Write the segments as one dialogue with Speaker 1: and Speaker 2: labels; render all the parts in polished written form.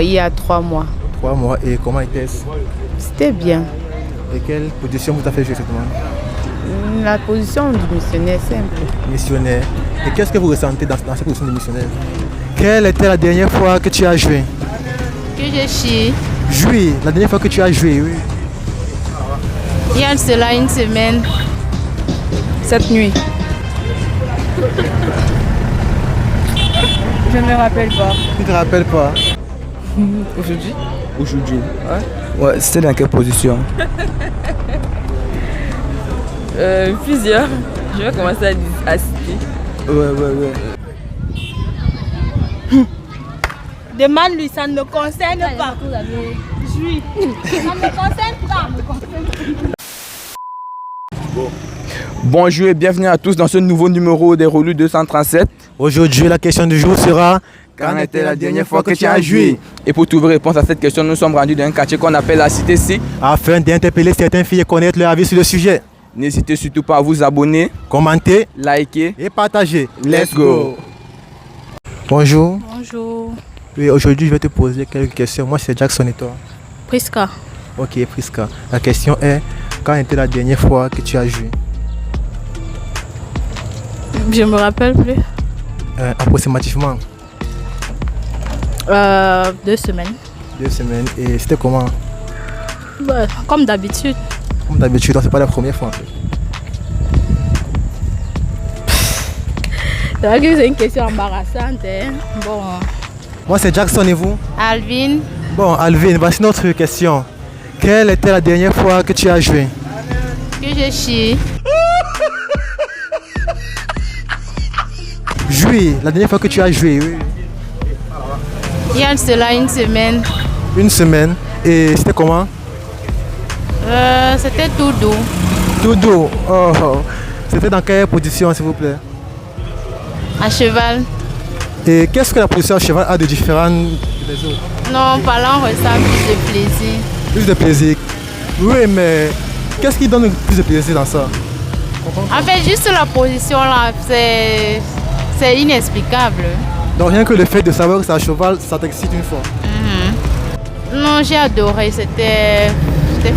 Speaker 1: Il y a 3 mois.
Speaker 2: 3 mois. Et comment était-ce?
Speaker 1: C'était bien.
Speaker 2: Et quelle position vous avez fait jouer exactement?
Speaker 1: La position du missionnaire simple.
Speaker 2: Missionnaire. Et qu'est-ce que vous ressentez dans cette position de missionnaire? Quelle était la dernière fois que tu as joué?
Speaker 1: Que je chie.
Speaker 2: Joué, la dernière fois que tu as joué, oui.
Speaker 1: Il y a cela une semaine.
Speaker 3: Cette nuit. Je ne me rappelle pas.
Speaker 2: Tu ne te rappelles pas?
Speaker 3: Aujourd'hui?
Speaker 4: Aujourd'hui. Ouais, c'était dans quelle position?
Speaker 3: Plusieurs. Je vais commencer à citer.
Speaker 4: Ouais.
Speaker 5: Demande-lui, ça ne me concerne pas. Oui. Ça ne me concerne pas.
Speaker 4: Bonjour et bienvenue à tous dans ce nouveau numéro des Relus 237.
Speaker 2: Aujourd'hui, la question du jour sera:
Speaker 4: Quand était la dernière fois que tu as joué? Et pour trouver réponse à cette question, nous sommes rendus dans un quartier qu'on appelle la Cité C.
Speaker 2: Afin d'interpeller certaines filles et connaître leur avis sur le sujet.
Speaker 4: N'hésitez surtout pas à vous abonner,
Speaker 2: Commentez
Speaker 4: liker
Speaker 2: et partager.
Speaker 4: Let's go.
Speaker 2: Bonjour.
Speaker 5: Bonjour.
Speaker 2: Oui, aujourd'hui, je vais te poser quelques questions. Moi, c'est Jackson et toi?
Speaker 5: Priska.
Speaker 2: Ok, Priska. La question est: quand était la dernière fois que tu as joué?
Speaker 5: Je me rappelle plus.
Speaker 2: Approximativement
Speaker 5: 2 semaines.
Speaker 2: 2 semaines. Et c'était comment?
Speaker 5: Comme d'habitude.
Speaker 2: Comme d'habitude, donc c'est pas la première fois en fait.
Speaker 5: C'est vrai que c'est une question embarrassante. Hein? Bon.
Speaker 2: Moi, c'est Jackson et vous?
Speaker 1: Alvin.
Speaker 2: Bon, Alvin, voici notre question. Quelle était la dernière fois que tu as joué?
Speaker 1: Que je chie.
Speaker 2: Joué, la dernière fois que tu as joué, oui.
Speaker 1: Il y a cela une semaine.
Speaker 2: Une semaine. Et c'était comment?
Speaker 1: C'était tout doux.
Speaker 2: Tout doux. Oh. C'était dans quelle position, s'il vous plaît?
Speaker 1: À cheval.
Speaker 2: Et qu'est-ce que la position à cheval a de différent des autres?
Speaker 1: Non, parlant ressent plus de plaisir.
Speaker 2: Plus de plaisir. Oui, mais qu'est-ce qui donne le plus de plaisir dans ça?
Speaker 1: En fait, juste la position là, c'est inexplicable.
Speaker 2: Donc rien que le fait de savoir que c'est à cheval, ça t'excite une fois.
Speaker 1: Non, j'ai adoré, c'était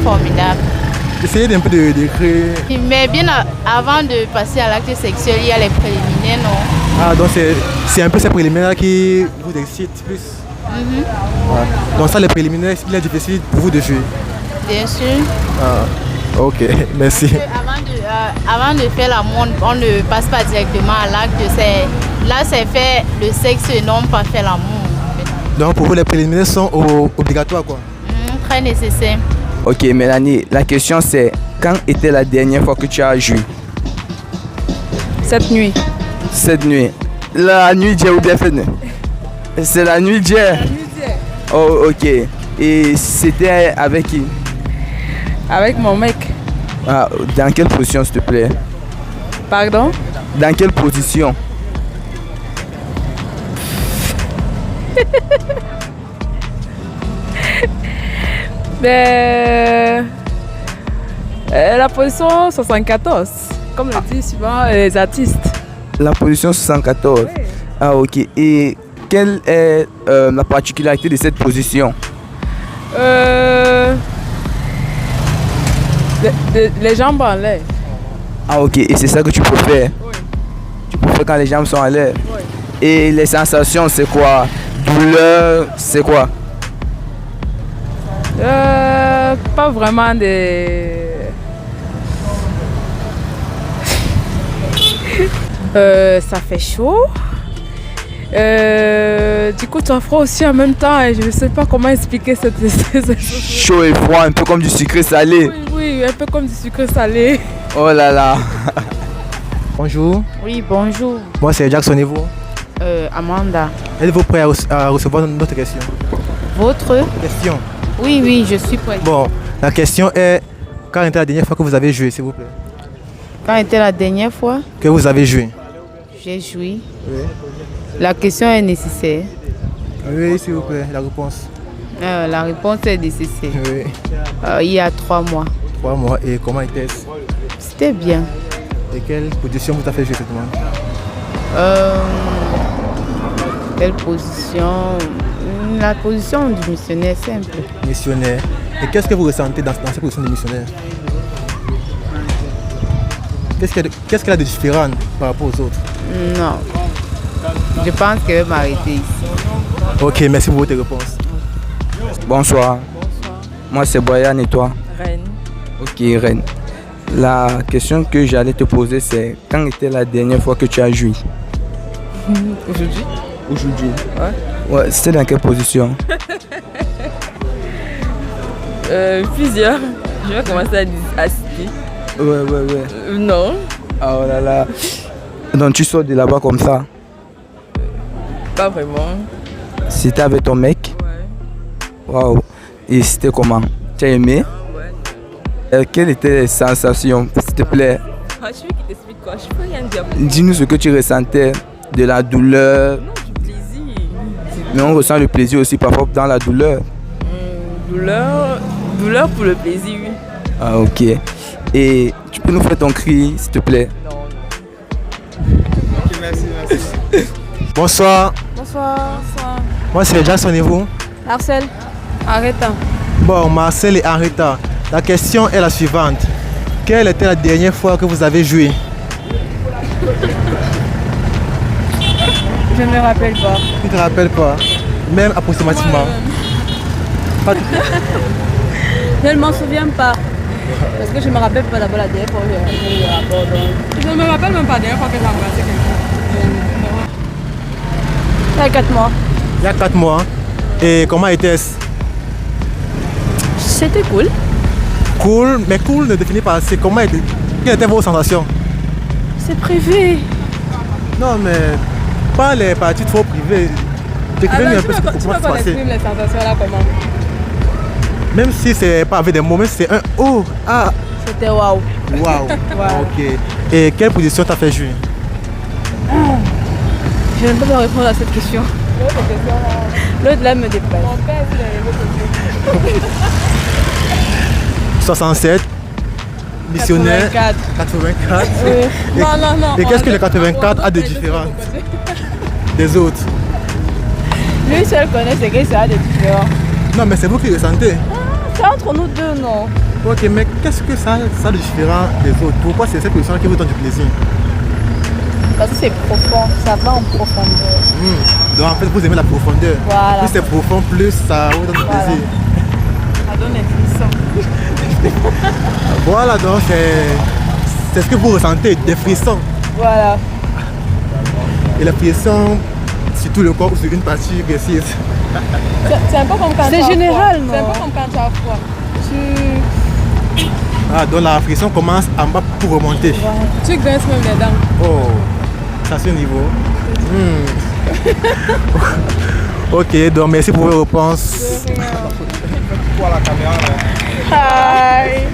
Speaker 1: formidable.
Speaker 2: Essayez d'un peu de décrire.
Speaker 1: Mais bien avant de passer à l'acte sexuel, il y a les préliminaires, non?
Speaker 2: Ah, donc c'est un peu ces préliminaires qui vous excitent plus. Ouais. Donc ça, les préliminaires, il est difficile pour vous de jouer.
Speaker 1: Bien sûr.
Speaker 2: Ah, ok, merci.
Speaker 1: Avant de faire l'amour, on ne passe pas directement à l'acte. Là, c'est faire le sexe et non pas faire l'amour. En fait.
Speaker 2: Donc pour vous, les préliminaires sont obligatoires, quoi?
Speaker 1: Très nécessaire.
Speaker 4: Ok, Mélanie, la question c'est: quand était la dernière fois que tu as joué?
Speaker 3: Cette nuit.
Speaker 4: Cette nuit. La nuit d'hier ou bien cette nuit? C'est la nuit d'hier.
Speaker 3: La nuit d'hier.
Speaker 4: Oh, ok. Et c'était avec qui?
Speaker 3: Avec mon mec.
Speaker 4: Ah, dans quelle position, s'il te plaît?
Speaker 3: Pardon?
Speaker 4: Dans quelle position?
Speaker 3: La position 74, comme le disent souvent les artistes.
Speaker 4: La position 74.
Speaker 3: Oui.
Speaker 4: Ah, ok. Et quelle est la particularité de cette position?
Speaker 3: Les jambes en l'air.
Speaker 4: Ah, ok. Et c'est ça que tu peux faire?
Speaker 3: Oui.
Speaker 4: Tu peux faire quand les jambes sont en l'air?
Speaker 3: Oui.
Speaker 4: Et les sensations, c'est quoi? Douleur, c'est quoi?
Speaker 3: Pas vraiment des... ça fait chaud. Du coup, tu as froid aussi en même temps et je ne sais pas comment expliquer cette chose.
Speaker 4: Chaud et froid, un peu comme du sucré salé.
Speaker 3: Oui, un peu comme du sucre salé.
Speaker 4: Oh là là.
Speaker 2: Bonjour.
Speaker 1: Oui, bonjour.
Speaker 2: Moi, c'est Jackson et vous?
Speaker 1: Amanda.
Speaker 2: Êtes-vous prêt à recevoir notre question?
Speaker 1: Votre?
Speaker 2: Question.
Speaker 1: Oui, je suis prête.
Speaker 2: Bon, la question est: quand était la dernière fois que vous avez joué, s'il vous plaît?
Speaker 1: Quand était la dernière fois
Speaker 2: Que vous avez joué?
Speaker 1: j'ai joui?
Speaker 2: Oui.
Speaker 1: La question est nécessaire.
Speaker 2: Oui, s'il vous plaît, la réponse.
Speaker 1: La réponse est nécessaire.
Speaker 2: Oui.
Speaker 1: Il y a 3 mois.
Speaker 2: 3 mois. Et comment était-ce?
Speaker 1: C'était bien.
Speaker 2: Et quelle position vous avez fait jouer exactement?
Speaker 1: Quelle position? La position du missionnaire simple.
Speaker 2: Missionnaire. Et qu'est-ce que vous ressentez dans cette position de missionnaire? Qu'est-ce qu'elle a de différent par rapport aux autres?
Speaker 1: Non. Je pense qu'elle va m'arrêter ici.
Speaker 2: Ok, merci pour votre réponse.
Speaker 4: Bonsoir. Moi c'est Boyan et toi?
Speaker 3: Reine.
Speaker 4: Ok, Reine. La question que j'allais te poser c'est quand était la dernière fois que tu as joui?
Speaker 3: Aujourd'hui?
Speaker 4: Aujourd'hui.
Speaker 3: Ouais.
Speaker 4: Ouais, c'était dans quelle position?
Speaker 3: Plusieurs. Je vais commencer à citer.
Speaker 4: Ouais.
Speaker 3: Non.
Speaker 4: Ah, oh là là. Donc tu sors de là-bas comme ça?
Speaker 3: Pas vraiment.
Speaker 4: C'était avec ton mec?
Speaker 3: Ouais.
Speaker 4: Waouh. Et c'était comment? Tu as aimé?
Speaker 3: Ouais.
Speaker 4: Quelles étaient les sensations, s'il te plaît?
Speaker 3: Ah, je veux qu'il t'explique quoi? Je peux rien dire.
Speaker 4: Dis-nous ce que tu ressentais, de la douleur.
Speaker 3: Non, du plaisir.
Speaker 4: Mais on ressent le plaisir aussi parfois dans la douleur.
Speaker 3: Douleur pour le plaisir, oui.
Speaker 4: Ah ok. Et tu peux nous faire ton cri, s'il te plaît?
Speaker 3: Non.
Speaker 4: Ok, merci.
Speaker 2: Bonsoir.
Speaker 5: Bonsoir.
Speaker 2: Moi c'est Jackson et vous?
Speaker 5: Marcel.
Speaker 3: Arrête.
Speaker 2: Bon, Marcel est en retard. La question est la suivante. Quelle était la dernière fois que vous avez joué?
Speaker 5: Je ne me rappelle pas.
Speaker 2: Tu ne te rappelles pas? Même approximativement? Pas tout.
Speaker 5: Je ne m'en souviens pas. Parce que je ne me rappelle pas d'abord la dernière fois que j'ai eu le rapport. Donc...
Speaker 3: Je ne me rappelle même pas la dernière fois que j'ai embrassé quelqu'un.
Speaker 5: Ça fait 4 mois.
Speaker 2: Il y a 4 mois. Et comment était-ce?
Speaker 5: C'était cool.
Speaker 2: Cool, mais cool ne définit pas assez. Quelles étaient vos sensations?
Speaker 5: C'est privé.
Speaker 2: Non, mais pas les parties trop privées. Décrivez-nous un peu ce qui se passer.
Speaker 3: Les sensations là comment?
Speaker 2: Même si c'est pas avec des mots, même si c'est un oh, ah,
Speaker 5: C'était waouh.
Speaker 2: waouh. Ok. Et quelle position t'as fait jouer?
Speaker 5: Je ne peux pas répondre à cette question. L'autre là me déplace.
Speaker 2: 67, missionnaire, 84. Et,
Speaker 5: Non.
Speaker 2: et qu'est-ce que le 84 a de différent des autres?
Speaker 5: Lui seul connaît ce que ça a de différent.
Speaker 2: Non, mais c'est vous qui ressentez.
Speaker 5: C'est entre nous deux, non?
Speaker 2: Ok, mais qu'est-ce que ça a de différent des autres? Pourquoi c'est cette position qui vous donne du plaisir?
Speaker 5: Parce que c'est profond, ça va en profondeur.
Speaker 2: Donc en fait, vous aimez la profondeur.
Speaker 5: Voilà.
Speaker 2: Plus c'est profond, plus ça vous donne du
Speaker 5: Voilà.
Speaker 2: plaisir.
Speaker 5: Ça donne un frisson.
Speaker 2: Voilà, donc c'est ce que vous ressentez, des frissons.
Speaker 5: Voilà.
Speaker 2: Et les frissons sur tout le corps ou sur une partie précise.
Speaker 3: C'est un peu comme quand
Speaker 5: C'est général, non?
Speaker 3: C'est un peu comme quand tu as froid.
Speaker 2: Ah, donc la frisson commence en bas pour remonter.
Speaker 3: Tu grinces même les dents.
Speaker 2: Oh, ça c'est ce niveau. Ok, donc merci pour vos réponses.
Speaker 3: Hi.